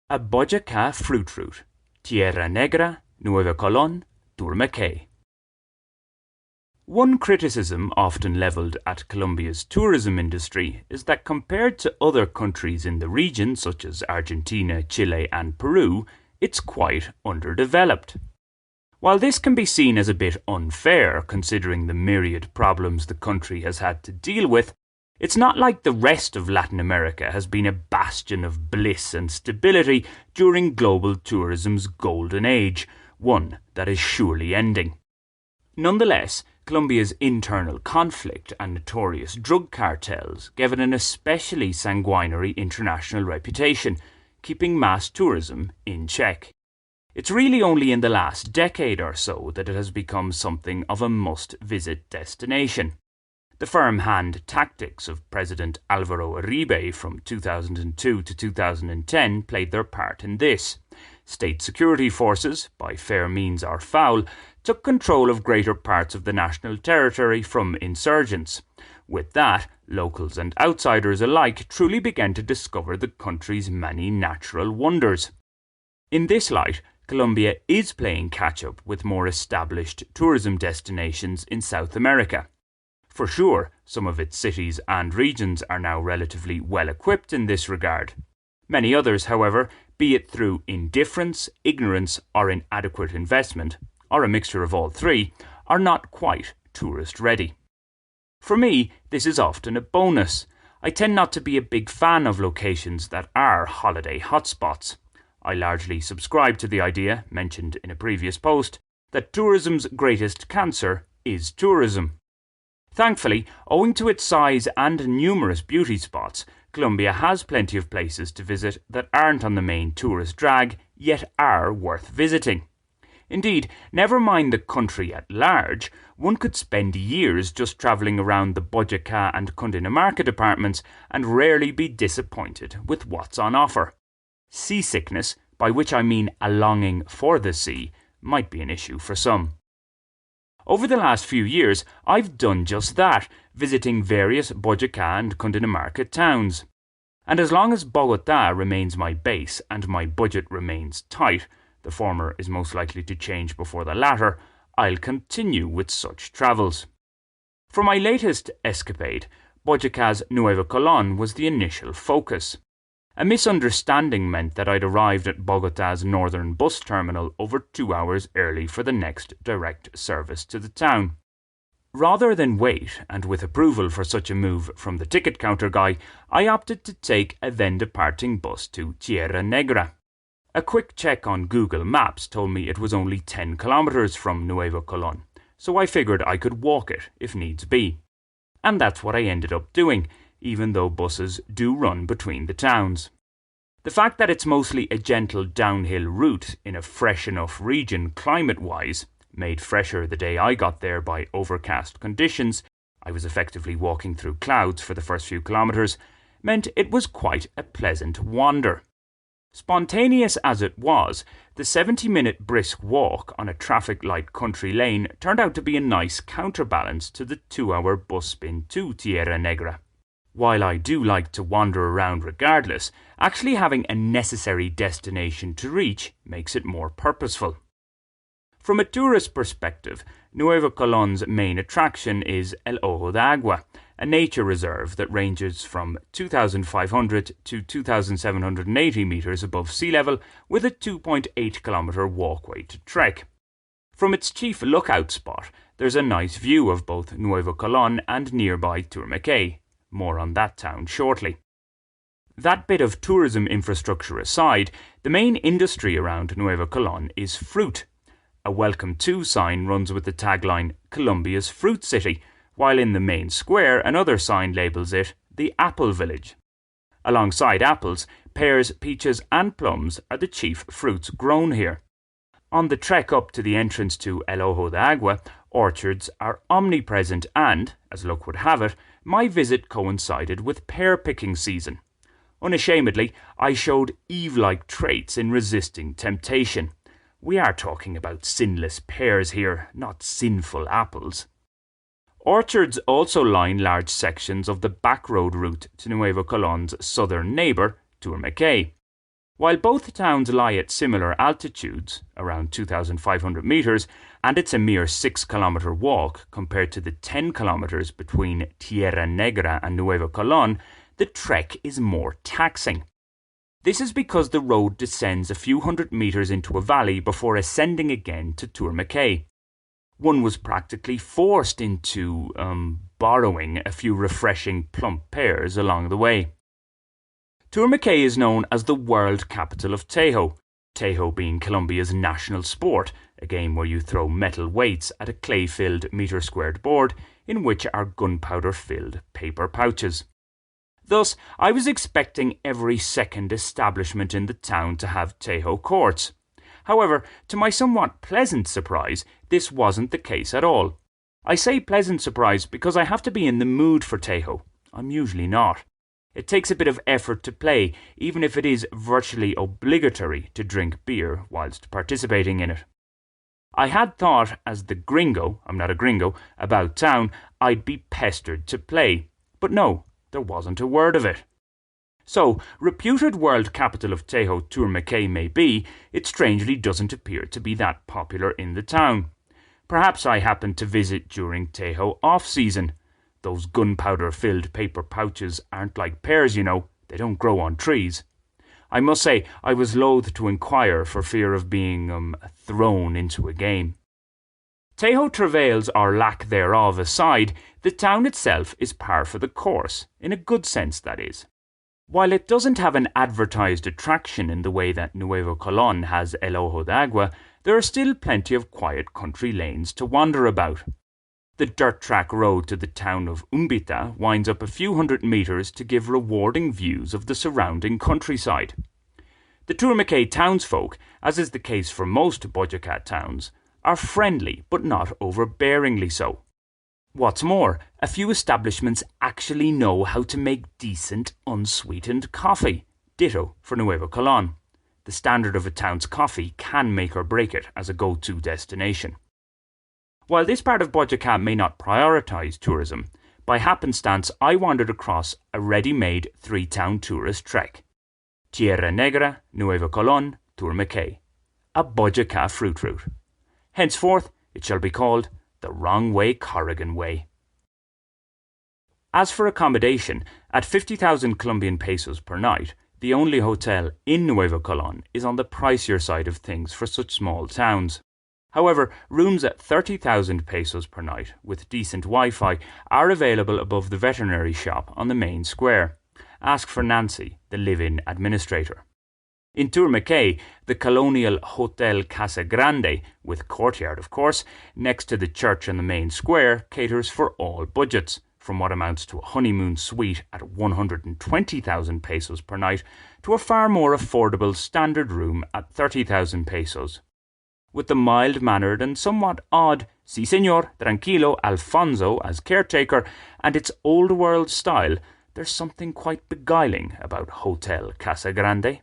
A Boyacá fruit route, Tierra Negra-Nuevo Colón-Turmequé. One criticism often levelled at Colombia's tourism industry is that compared to other countries in the region such as Argentina, Chile and Peru, it's quite underdeveloped. While this can be seen as a bit unfair considering the myriad problems the country has had to deal with, it's not like the rest of Latin America has been a bastion of bliss and stability during global tourism's golden age, one that is surely ending. Nonetheless, Colombia's internal conflict and notorious drug cartels gave it an especially sanguinary international reputation, keeping mass tourism in check. It's really only in the last decade or so that it has become something of a must-visit destination. The firm-hand tactics of President Álvaro Uribe from 2002 to 2010 played their part in this. State security forces, by fair means or foul, took control of greater parts of the national territory from insurgents. With that, locals and outsiders alike truly began to discover the country's many natural wonders. In this light, Colombia is playing catch-up with more established tourism destinations in South America. For sure, some of its cities and regions are now relatively well equipped in this regard. Many others, however, be it through indifference, ignorance or inadequate investment, or a mixture of all three, are not quite tourist ready. For me, this is often a bonus. I tend not to be a big fan of locations that are holiday hotspots. I largely subscribe to the idea, mentioned in a previous post, that tourism's greatest cancer is tourism. Thankfully, owing to its size and numerous beauty spots, Colombia has plenty of places to visit that aren't on the main tourist drag, yet are worth visiting. Indeed, never mind the country at large, one could spend years just travelling around the Boyacá and Cundinamarca departments and rarely be disappointed with what's on offer. Seasickness, by which I mean a longing for the sea, might be an issue for some. Over the last few years, I've done just that, visiting various Boyacá and Cundinamarca towns. And as long as Bogotá remains my base and my budget remains tight, the former is most likely to change before the latter, I'll continue with such travels. For my latest escapade, Boyacá's Nuevo Colón was the initial focus. A misunderstanding meant that I'd arrived at Bogotá's northern bus terminal over 2 hours early for the next direct service to the town. Rather than wait, and with approval for such a move from the ticket counter guy, I opted to take a then departing bus to Tierra Negra. A quick check on Google Maps told me it was only 10 kilometers from Nuevo Colón, so I figured I could walk it if needs be. And that's what I ended up doing, even though buses do run between the towns. The fact that it's mostly a gentle downhill route in a fresh enough region climate-wise, made fresher the day I got there by overcast conditions, I was effectively walking through clouds for the first few kilometres, meant it was quite a pleasant wander. Spontaneous as it was, the 70-minute brisk walk on a traffic-light country lane turned out to be a nice counterbalance to the 2-hour bus spin to Tierra Negra. While I do like to wander around regardless, actually having a necessary destination to reach makes it more purposeful. From a tourist perspective, Nuevo Colón's main attraction is El Ojo de Agua, a nature reserve that ranges from 2,500 to 2,780 metres above sea level with a 2.8 kilometre walkway to trek. From its chief lookout spot, there's a nice view of both Nuevo Colón and nearby Turmequé. More on that town shortly. That bit of tourism infrastructure aside, the main industry around Nuevo Colón is fruit. A welcome to sign runs with the tagline Colombia's Fruit City, while in the main square another sign labels it the Apple Village. Alongside apples, pears, peaches and plums are the chief fruits grown here. On the trek up to the entrance to El Ojo de Agua, orchards are omnipresent and, as luck would have it, my visit coincided with pear-picking season. Unashamedly, I showed Eve-like traits in resisting temptation. We are talking about sinless pears here, not sinful apples. Orchards also line large sections of the backroad route to Nuevo Colón's southern neighbour, Turmequé. While both towns lie at similar altitudes, around 2,500 metres, and it's a mere 6-kilometre walk compared to the 10 kilometres between Tierra Negra and Nuevo Colón, the trek is more taxing. This is because the road descends a few hundred metres into a valley before ascending again to Turmequé. One was practically forced into borrowing a few refreshing plump pears along the way. Turmequé is known as the world capital of Tejo, Tejo being Colombia's national sport, a game where you throw metal weights at a clay-filled metre-squared board in which are gunpowder-filled paper pouches. Thus, I was expecting every second establishment in the town to have Tejo courts. However, to my somewhat pleasant surprise, this wasn't the case at all. I say pleasant surprise because I have to be in the mood for Tejo. I'm usually not. It takes a bit of effort to play, even if it is virtually obligatory to drink beer whilst participating in it. I had thought, as the gringo, I'm not a gringo, about town, I'd be pestered to play. But no, there wasn't a word of it. So, reputed world capital of Tejo Turmequé may be, it strangely doesn't appear to be that popular in the town. Perhaps I happened to visit during Tejo off-season. Those gunpowder-filled paper pouches aren't like pears, you know, they don't grow on trees. I must say, I was loath to inquire for fear of being thrown into a game. Tejo travails or lack thereof aside, the town itself is par for the course, in a good sense that is. While it doesn't have an advertised attraction in the way that Nuevo Colón has El Ojo de Agua, there are still plenty of quiet country lanes to wander about. The dirt track road to the town of Umbita winds up a few hundred metres to give rewarding views of the surrounding countryside. The Turmequé townsfolk, as is the case for most Boyacá towns, are friendly but not overbearingly so. What's more, a few establishments actually know how to make decent, unsweetened coffee. Ditto for Nuevo Colón. The standard of a town's coffee can make or break it as a go-to destination. While this part of Boyacá may not prioritise tourism, by happenstance I wandered across a ready-made 3-town tourist trek. Tierra Negra-Nuevo Colón-Turmequé. A Boyacá fruit route. Henceforth, it shall be called the Wrong Way Corrigan Way. As for accommodation, at 50,000 Colombian pesos per night, the only hotel in Nuevo Colón is on the pricier side of things for such small towns. However, rooms at 30,000 pesos per night with decent Wi-Fi are available above the veterinary shop on the main square. Ask for Nancy, the live-in administrator. In Turmequé, the colonial Hotel Casa Grande, with courtyard of course, next to the church and the main square, caters for all budgets, from what amounts to a honeymoon suite at 120,000 pesos per night to a far more affordable standard room at 30,000 pesos. With the mild-mannered and somewhat odd "Sí señor, tranquilo, Alfonso" as caretaker and its old-world style, there's something quite beguiling about Hotel Casa Grande.